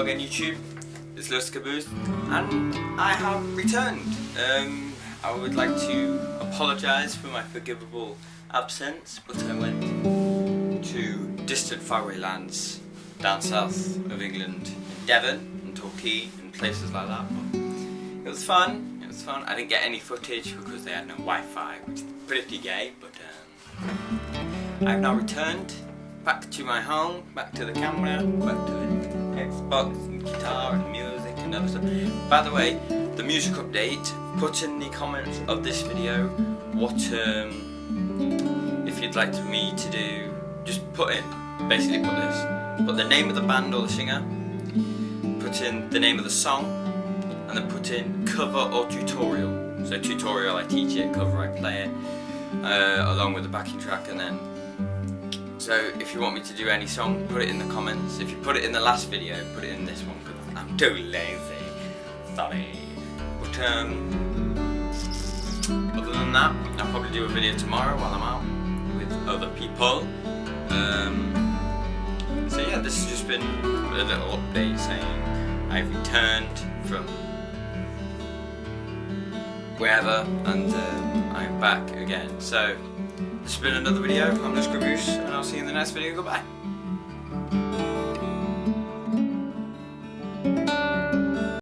again YouTube, it's Lewis Caboose, and I have returned. I would like to apologise for my forgivable absence, but I went to distant faraway lands down south of England, in Devon and Torquay and places like that, but it was fun. I didn't get any footage because they had no Wi-Fi, which is pretty gay, but I've now returned back to my home, back to the camera, back to the Xbox and guitar and music and other stuff. By the way, the music update, put in the comments of this video what if you'd like me to do, just put the name of the band or the singer, put in the name of the song, and then put in cover or tutorial. So tutorial, I teach it, cover, I play it, along with the backing track, and then so if you want me to do any song, put it in the comments. If you put it in the last video, put it in this one, because I'm too lazy. Sorry. But other than that, I'll probably do a video tomorrow while I'm out with other people. So yeah, this has just been a little update saying I've returned from wherever, and I'm back again. So this has been another video. I'm Lewis Caboose, and I'll see you in the next video. Goodbye.